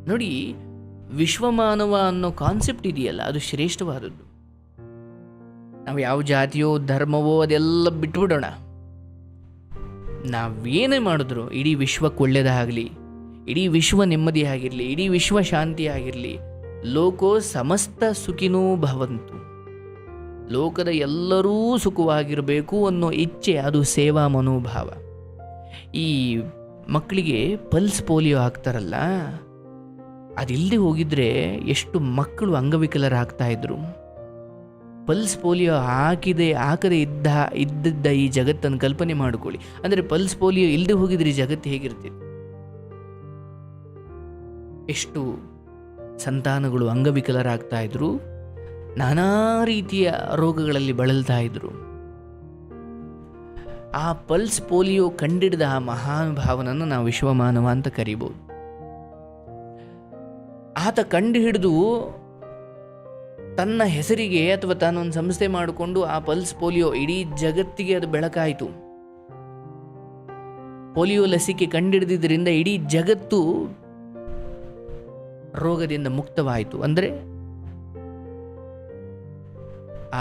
ನೋಡಿ, ವಿಶ್ವಮಾನವ ಅನ್ನೋ ಕಾನ್ಸೆಪ್ಟ್ ಇದೆಯಲ್ಲ, ಅದು ಶ್ರೇಷ್ಠವಾದದ್ದು. ನಾವು ಯಾವ ಜಾತಿಯೋ ಧರ್ಮವೋ ಅದೆಲ್ಲ ಬಿಟ್ಬಿಡೋಣ. ನಾವೇನೇ ಮಾಡಿದ್ರು ಇಡೀ ವಿಶ್ವಕ್ಕೆ ಒಳ್ಳೆಯದಾಗಲಿ, ಇಡೀ ವಿಶ್ವ ನೆಮ್ಮದಿ ಆಗಿರಲಿ, ಇಡೀ ವಿಶ್ವ ಶಾಂತಿ ಆಗಿರಲಿ. ಲೋಕೋ ಸಮಸ್ತ ಸುಖಿನೋ ಭವಂತು. ಲೋಕದ ಎಲ್ಲರೂ ಸುಖವಾಗಿರಬೇಕು ಅನ್ನೋ ಇಚ್ಛೆ, ಅದು ಸೇವಾ ಮನೋಭಾವ. ಈ ಮಕ್ಕಳಿಗೆ ಪಲ್ಸ್ ಪೋಲಿಯೋ ಹಾಕ್ತಾರಲ್ಲ, ಅದಿಲ್ಲದೆ ಹೋಗಿದ್ರೆ ಎಷ್ಟು ಮಕ್ಕಳು ಅಂಗವಿಕಲರಾಗ್ತಾ ಇದ್ರು. ಪಲ್ಸ್ ಪೋಲಿಯೋ ಹಾಕದೇ ಇದ್ದ ಈ ಜಗತ್ತನ್ನು ಕಲ್ಪನೆ ಮಾಡಿಕೊಳ್ಳಿ. ಅಂದರೆ ಪಲ್ಸ್ ಪೋಲಿಯೋ ಇಲ್ಲದೆ ಹೋಗಿದ್ರೆ ಈ ಜಗತ್ತು ಹೇಗಿರ್ತಿತ್ತು? ಎಷ್ಟು ಸಂತಾನಗಳು ಅಂಗವಿಕಲರಾಗ್ತಾ ಇದ್ರು, ನಾನಾ ರೀತಿಯ ರೋಗಗಳಲ್ಲಿ ಬಳಲ್ತಾ ಇದ್ರು. ಆ ಪಲ್ಸ್ ಪೋಲಿಯೋ ಕಂಡಿಡಿದ ಆ ಮಹಾನುಭಾವನನ್ನು ನಾವು ವಿಶ್ವಮಾನವ ಅಂತ ಕರಿಬಹುದು. ಆತ ಕಂಡು ಹಿಡಿದು ತನ್ನ ಹೆಸರಿಗೆ ಅಥವಾ ತಾನೊಂದು ಸಂಸ್ಥೆ ಮಾಡಿಕೊಂಡು ಆ ಪಲ್ಸ್ ಪೋಲಿಯೋ ಇಡೀ ಜಗತ್ತಿಗೆ ಅದು ಬೆಳಕಾಯಿತು. ಪೋಲಿಯೋ ಲಸಿಕೆ ಕಂಡಿಡಿದ್ರಿಂದ ಇಡೀ ಜಗತ್ತು ರೋಗದಿಂದ ಮುಕ್ತವಾಯಿತು. ಅಂದರೆ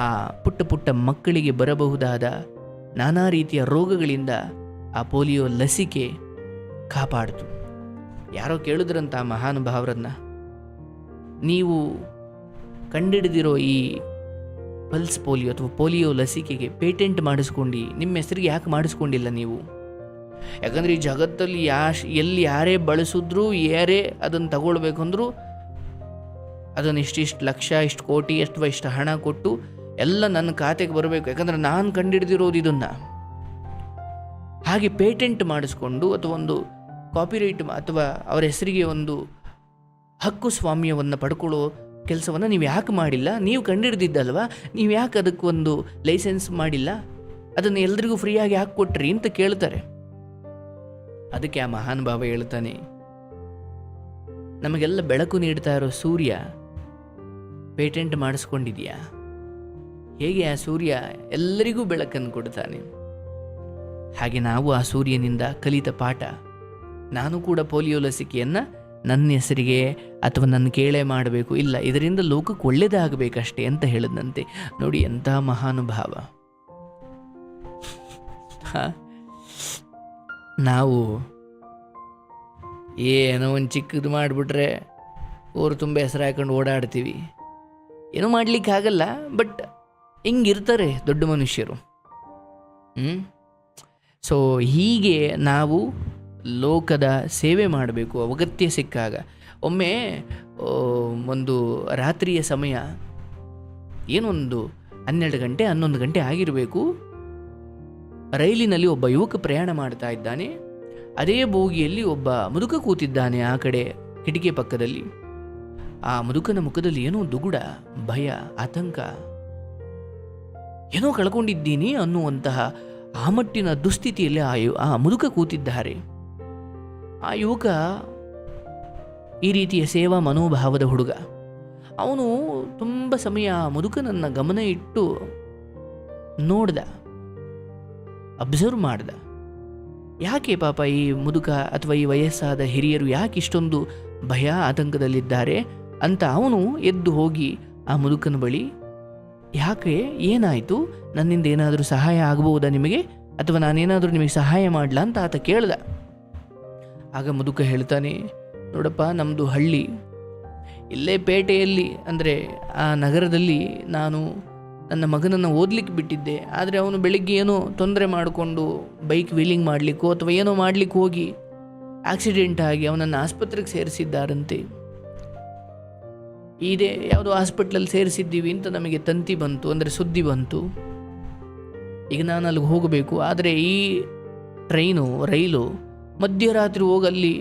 ಆ ಪುಟ್ಟ ಪುಟ್ಟ ಮಕ್ಕಳಿಗೆ ಬರಬಹುದಾದ ನಾನಾ ರೀತಿಯ ರೋಗಗಳಿಂದ ಆ ಪೋಲಿಯೋ ಲಸಿಕೆ ಕಾಪಾಡಿತು. ಯಾರೋ ಕೇಳಿದ್ರಂತ ಆ ಮಹಾನುಭಾವರನ್ನ, ನೀವು ಕಂಡಿಡಿದಿರೋ ಈ ಪಲ್ಸ್ ಪೋಲಿಯೋ ಅಥವಾ ಪೋಲಿಯೋ ಲಸಿಕೆಗೆ ಪೇಟೆಂಟ್ ಮಾಡಿಸ್ಕೊಂಡು ನಿಮ್ಮ ಹೆಸರಿಗೆ ಯಾಕೆ ಮಾಡಿಸ್ಕೊಂಡಿಲ್ಲ ನೀವು? ಯಾಕಂದರೆ ಈ ಜಗತ್ತಲ್ಲಿ ಎಲ್ಲಿ ಯಾರೇ ಬಳಸಿದ್ರು, ಯಾರೇ ಅದನ್ನು ತಗೊಳ್ಬೇಕಂದ್ರೂ ಅದನ್ನು ಇಷ್ಟಿಷ್ಟು ಲಕ್ಷ, ಇಷ್ಟು ಕೋಟಿ, ಇಷ್ಟು ಹಣ ಕೊಟ್ಟು ಎಲ್ಲ ನನ್ನ ಖಾತೆಗೆ ಬರಬೇಕು. ಯಾಕಂದರೆ ನಾನು ಕಂಡಿಡ್ದಿರೋದು ಇದನ್ನು. ಹಾಗೆ ಪೇಟೆಂಟ್ ಮಾಡಿಸ್ಕೊಂಡು ಅಥವಾ ಒಂದು ಕಾಪಿರೈಟ್ ಅಥವಾ ಅವರ ಹೆಸರಿಗೆ ಒಂದು ಹಕ್ಕು ಸ್ವಾಮ್ಯವನ್ನು ಪಡ್ಕೊಳ್ಳೋ ಕೆಲಸವನ್ನು ನೀವು ಯಾಕೆ ಮಾಡಿಲ್ಲ? ನೀವು ಕಂಡಿಡ್ದಿದ್ದಲ್ವಾ, ನೀವು ಯಾಕೆ ಅದಕ್ಕೊಂದು ಲೈಸೆನ್ಸ್ ಮಾಡಿಲ್ಲ? ಅದನ್ನು ಎಲ್ರಿಗೂ ಫ್ರೀಯಾಗಿ ಯಾಕೆ ಕೊಟ್ರಿ ಅಂತ ಕೇಳ್ತಾರೆ. ಅದಕ್ಕೆ ಆ ಮಹಾನುಭಾವ ಹೇಳ್ತಾನೆ, ನಮಗೆಲ್ಲ ಬೆಳಕು ನೀಡ್ತಾ ಇರೋ ಸೂರ್ಯ ಪೇಟೆಂಟ್ ಮಾಡಿಸ್ಕೊಂಡಿದ್ಯಾ? ಹೇಗೆ ಆ ಸೂರ್ಯ ಎಲ್ಲರಿಗೂ ಬೆಳಕನ್ನು ಕೊಡ್ತಾನೆ, ಹಾಗೆ ನಾವು ಆ ಸೂರ್ಯನಿಂದ ಕಲಿತ ಪಾಠ. ನಾನು ಕೂಡ ಪೋಲಿಯೋ ಲಸಿಕೆಯನ್ನು ನನ್ನ ಹೆಸರಿಗೆ ಅಥವಾ ನನ್ನ ಕೇಳೇ ಮಾಡಬೇಕು, ಇಲ್ಲ, ಇದರಿಂದ ಲೋಕಕ್ಕೆ ಒಳ್ಳೆಯದಾಗಬೇಕಷ್ಟೇ ಅಂತ ಹೇಳಿದಂತೆ. ನೋಡಿ ಎಂಥ ಮಹಾನುಭಾವ. ನಾವು ಏನೋ ಒಂದು ಚಿಕ್ಕದು ಮಾಡಿಬಿಟ್ರೆ ಊರು ತುಂಬ ಹೆಸರು ಹಾಕೊಂಡು ಓಡಾಡ್ತೀವಿ. ಏನೂ ಮಾಡಲಿಕ್ಕಾಗಲ್ಲ, ಬಟ್ ಹಿಂಗಿರ್ತಾರೆ ದೊಡ್ಡ ಮನುಷ್ಯರು. ಸೊ ಹೀಗೆ ನಾವು ಲೋಕದ ಸೇವೆ ಮಾಡಬೇಕು ಅಗತ್ಯ ಸಿಕ್ಕಾಗ. ಒಮ್ಮೆ ಒಂದು ರಾತ್ರಿಯ ಸಮಯ, ಏನೊಂದು 12 ಗಂಟೆ 11 ಗಂಟೆ ಆಗಿರಬೇಕು. ರೈಲಿನಲ್ಲಿ ಒಬ್ಬ ಯುವಕ ಪ್ರಯಾಣ ಮಾಡ್ತಾ ಇದ್ದಾನೆ. ಅದೇ ಬೋಗಿಯಲ್ಲಿ ಒಬ್ಬ ಮುದುಕ ಕೂತಿದ್ದಾನೆ ಆ ಕಡೆ ಕಿಟಕಿ ಪಕ್ಕದಲ್ಲಿ. ಆ ಮುದುಕನ ಮುಖದಲ್ಲಿ ಏನೋ ದುಗುಡ, ಭಯ, ಆತಂಕ, ಏನೋ ಕಳ್ಕೊಂಡಿದ್ದೀನಿ ಅನ್ನುವಂತಹ ಆ ಮಟ್ಟಿನ ದುಸ್ಥಿತಿಯಲ್ಲಿ ಆ ಮುದುಕ ಕೂತಿದ್ದಾರೆ. ಆ ಯುವಕ ಈ ರೀತಿಯ ಸೇವಾ ಮನೋಭಾವದ ಹುಡುಗ. ಅವನು ತುಂಬ ಸಮಯ ಆ ಮುದುಕನನ್ನು ಗಮನ ಇಟ್ಟು ನೋಡ್ದ, ಅಬ್ಸರ್ವ್ ಮಾಡ್ದ. ಯಾಕೆ ಪಾಪ ಈ ಮುದುಕ ಅಥವಾ ಈ ವಯಸ್ಸಾದ ಹಿರಿಯರು ಯಾಕೆ ಇಷ್ಟೊಂದು ಭಯ ಆತಂಕದಲ್ಲಿದ್ದಾರೆ ಅಂತ ಅವನು ಎದ್ದು ಹೋಗಿ ಆ ಮುದುಕನ ಬಳಿ, ಯಾಕೆ, ಏನಾಯಿತು, ನನ್ನಿಂದ ಏನಾದರೂ ಸಹಾಯ ಆಗಬಹುದಾ ನಿಮಗೆ, ಅಥವಾ ನಾನೇನಾದರೂ ನಿಮಗೆ ಸಹಾಯ ಮಾಡಲಾ ಅಂತ ಆತ ಕೇಳ್ದ. ಆಗ ಮುದುಕ ಹೇಳ್ತಾನೆ, ನೋಡಪ್ಪ, ನಮ್ಮದು ಹಳ್ಳಿ, ಇಲ್ಲೇ ಪೇಟೆಯಲ್ಲಿ ಅಂದರೆ ಆ ನಗರದಲ್ಲಿ ನಾನು ನನ್ನ ಮಗನನ್ನು ಓದಲಿಕ್ಕೆ ಬಿಟ್ಟಿದ್ದೆ. ಆದರೆ ಅವನು ಬೆಳಿಗ್ಗೆ ಏನೋ ತೊಂದರೆ ಮಾಡಿಕೊಂಡು ಬೈಕ್ ವೀಲಿಂಗ್ ಮಾಡಲಿಕ್ಕೋ ಅಥವಾ ಏನೋ ಮಾಡಲಿಕ್ಕೆ ಹೋಗಿ ಆಕ್ಸಿಡೆಂಟ್ ಆಗಿ ಅವನನ್ನು ಆಸ್ಪತ್ರೆಗೆ ಸೇರಿಸಿದ್ದಾರಂತೆ. ಇದೇ ಯಾವುದೋ ಹಾಸ್ಪಿಟ್ಲಲ್ಲಿ ಸೇರಿಸಿದ್ದೀವಿ ಅಂತ ನಮಗೆ ತಂತಿ ಬಂತು, ಅಂದರೆ ಸುದ್ದಿ ಬಂತು. ಈಗ ನಾನು ಅಲ್ಲಿಗೆ ಹೋಗಬೇಕು. ಆದರೆ ಈ ರೈಲು ಮಧ್ಯರಾತ್ರಿ ಹೋಗಿ ಅಲ್ಲಿ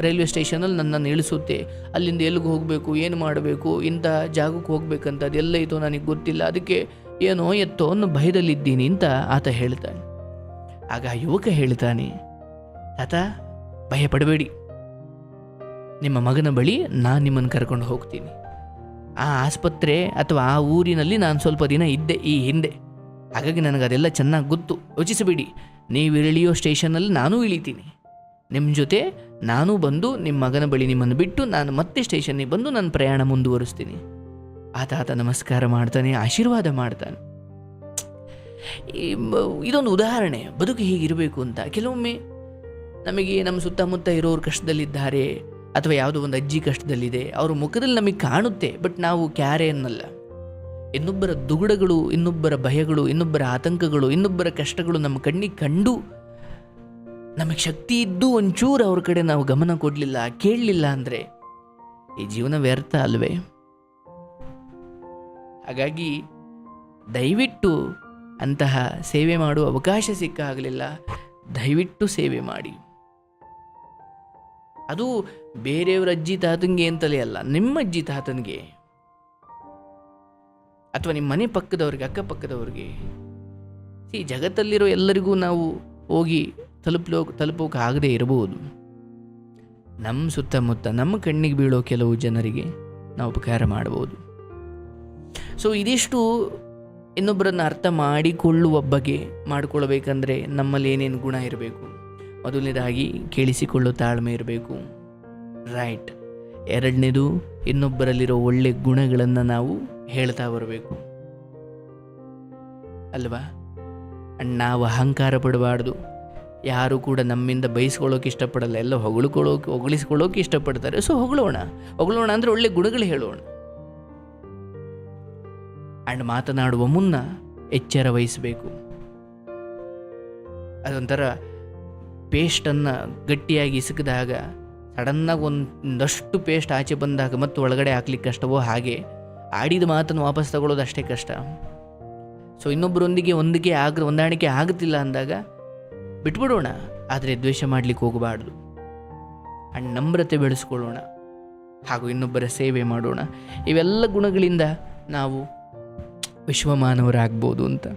ರೈಲ್ವೆ ಸ್ಟೇಷನಲ್ಲಿ ನನ್ನನ್ನು ಇಳಿಸುತ್ತೆ. ಅಲ್ಲಿಂದ ಎಲ್ಲಿಗೆ ಹೋಗಬೇಕು, ಏನು ಮಾಡಬೇಕು, ಇಂಥ ಜಾಗಕ್ಕೆ ಹೋಗ್ಬೇಕಂತ ಅದೆಲ್ಲ ಇತ್ತು ನನಗೆ ಗೊತ್ತಿಲ್ಲ. ಅದಕ್ಕೆ ಏನೋ ಎತ್ತೋ ಅನ್ನೋ ಭಯದಲ್ಲಿದ್ದೀನಿ ಅಂತ ಆತ ಹೇಳ್ತಾನೆ. ಆಗ ಯುವಕ ಹೇಳ್ತಾನೆ, ತಾತ, ಭಯ ಪಡಬೇಡಿ, ನಿಮ್ಮ ಮಗನ ಬಳಿ ನಾನು ನಿಮ್ಮನ್ನು ಕರ್ಕೊಂಡು ಹೋಗ್ತೀನಿ. ಆ ಆಸ್ಪತ್ರೆ ಅಥವಾ ಆ ಊರಿನಲ್ಲಿ ನಾನು ಸ್ವಲ್ಪ ದಿನ ಇದ್ದೆ ಈ ಹಿಂದೆ, ಹಾಗಾಗಿ ನನಗದೆಲ್ಲ ಚೆನ್ನಾಗಿ ಗೊತ್ತು. ಯೋಚಿಸಬೇಡಿ, ನೀವು ಇಳಿಯೋ ಸ್ಟೇಷನಲ್ಲಿ ನಾನೂ ಇಳಿತೀನಿ, ನಿಮ್ಮ ಜೊತೆ ನಾನು ಬಂದು ನಿಮ್ಮ ಮಗನ ಬಳಿ ನಿಮ್ಮನ್ನು ಬಿಟ್ಟು ನಾನು ಮತ್ತೆ ಸ್ಟೇಷನ್ನಿಗೆ ಬಂದು ನನ್ನ ಪ್ರಯಾಣ ಮುಂದುವರಿಸ್ತೀನಿ. ಆತ ನಮಸ್ಕಾರ ಮಾಡ್ತಾನೆ, ಆಶೀರ್ವಾದ ಮಾಡ್ತಾನೆ. ಇದೊಂದು ಉದಾಹರಣೆ, ಬದುಕು ಹೀಗಿರಬೇಕು ಅಂತ. ಕೆಲವೊಮ್ಮೆ ನಮಗೆ ನಮ್ಮ ಸುತ್ತಮುತ್ತ ಇರೋರು ಕಷ್ಟದಲ್ಲಿದ್ದಾರೆ, ಅಥವಾ ಯಾವುದೋ ಒಂದು ಅಜ್ಜಿ ಕಷ್ಟದಲ್ಲಿದೆ, ಅವ್ರ ಮುಖದಲ್ಲಿ ನಮಗೆ ಕಾಣುತ್ತೆ, ಬಟ್ ನಾವು ಕ್ಯಾರೆ ಅನ್ನಲ್ಲ. ಇನ್ನೊಬ್ಬರ ದುಗುಡಗಳು, ಇನ್ನೊಬ್ಬರ ಭಯಗಳು, ಇನ್ನೊಬ್ಬರ ಆತಂಕಗಳು, ಇನ್ನೊಬ್ಬರ ಕಷ್ಟಗಳು ನಮ್ಮ ಕಣ್ಣಿಗೆ ಕಂಡು ನಮಗೆ ಶಕ್ತಿ ಇದ್ದು ಒಂಚೂರು ಅವ್ರ ಕಡೆ ನಾವು ಗಮನ ಕೊಡಲಿಲ್ಲ, ಕೇಳಲಿಲ್ಲ ಅಂದರೆ ಈ ಜೀವನ ವ್ಯರ್ಥ ಅಲ್ವೇ? ಹಾಗಾಗಿ ದಯವಿಟ್ಟು ಅಂತಹ ಸೇವೆ ಮಾಡುವ ಅವಕಾಶ ಸಿಕ್ಕಾಗಲಿಲ್ಲ, ದಯವಿಟ್ಟು ಸೇವೆ ಮಾಡಿ. ಅದು ಬೇರೆಯವರ ಅಜ್ಜಿ ತಾತನಿಗೆ ಅಂತಲೇ ಅಲ್ಲ, ನಿಮ್ಮ ಅಜ್ಜಿ ತಾತನಿಗೆ ಅಥವಾ ನಿಮ್ಮ ಮನೆ ಪಕ್ಕದವ್ರಿಗೆ, ಅಕ್ಕಪಕ್ಕದವ್ರಿಗೆ. ಈ ಜಗತ್ತಲ್ಲಿರೋ ಎಲ್ಲರಿಗೂ ನಾವು ಹೋಗಿ ತಲುಪೋಕೆ ಆಗದೆ ಇರಬಹುದು. ನಮ್ಮ ಸುತ್ತಮುತ್ತ ನಮ್ಮ ಕಣ್ಣಿಗೆ ಬೀಳೋ ಕೆಲವು ಜನರಿಗೆ ನಾವು ಉಪಕಾರ ಮಾಡ್ಬೋದು. ಸೊ ಇದಿಷ್ಟು ಇನ್ನೊಬ್ಬರನ್ನು ಅರ್ಥ ಮಾಡಿಕೊಳ್ಳುವ ಬಗ್ಗೆ. ಮಾಡಿಕೊಳ್ಬೇಕಂದ್ರೆ ನಮ್ಮಲ್ಲಿ ಏನೇನು ಗುಣ ಇರಬೇಕು? ಮೊದಲನೇದಾಗಿ ಕೇಳಿಸಿಕೊಳ್ಳೋ ತಾಳ್ಮೆ ಇರಬೇಕು, ರೈಟ್. ಎರಡನೇದು, ಇನ್ನೊಬ್ಬರಲ್ಲಿರೋ ಒಳ್ಳೆ ಗುಣಗಳನ್ನು ನಾವು ಹೇಳ್ತಾ ಬರಬೇಕು ಅಲ್ವಾ. ನಾವು ಅಹಂಕಾರ ಪಡಬಾರ್ದು. ಯಾರು ಕೂಡ ನಮ್ಮಿಂದ ಬಯಸ್ಕೊಳ್ಳೋಕೆ ಇಷ್ಟಪಡಲ್ಲ, ಎಲ್ಲ ಹೊಗಳಿಸ್ಕೊಳ್ಳೋಕೆ ಇಷ್ಟಪಡ್ತಾರೆ. ಸೊ ಹೊಗಳೋಣ ಅಂದರೆ ಒಳ್ಳೆ ಗುಣಗಳು ಹೇಳೋಣ. ಆ್ಯಂಡ್ ಮಾತನಾಡುವ ಮುನ್ನ ಎಚ್ಚರ ವಹಿಸಬೇಕು. ಅದೊಂಥರ ಪೇಸ್ಟನ್ನು ಗಟ್ಟಿಯಾಗಿ ಇಸುಕಿದಾಗ ಸಡನ್ನಾಗಿ ಒಂದಷ್ಟು ಪೇಸ್ಟ್ ಆಚೆ ಬಂದಾಗ ಮತ್ತು ಒಳಗಡೆ ಹಾಕ್ಲಿಕ್ಕೆ ಕಷ್ಟವೋ ಹಾಗೆ ಆಡಿದ ಮಾತನ್ನು ವಾಪಸ್ ತಗೊಳ್ಳೋದು ಅಷ್ಟೇ ಕಷ್ಟ. ಸೊ ಇನ್ನೊಬ್ಬರೊಂದಿಗೆ ಹೊಂದಾಣಿಕೆ ಆಗುತ್ತಿಲ್ಲ ಅಂದಾಗ ಬಿಟ್ಬಿಡೋಣ, ಆದರೆ ದ್ವೇಷ ಮಾಡಲಿಕ್ಕೆ ಹೋಗಬಾರ್ದು. ಆ್ಯಂಡ್ ನಮ್ರತೆ ಬೆಳೆಸ್ಕೊಳ್ಳೋಣ, ಹಾಗೂ ಇನ್ನೊಬ್ಬರ ಸೇವೆ ಮಾಡೋಣ. ಇವೆಲ್ಲ ಗುಣಗಳಿಂದ ನಾವು ವಿಶ್ವಮಾನವರಾಗ್ಬೋದು ಅಂತ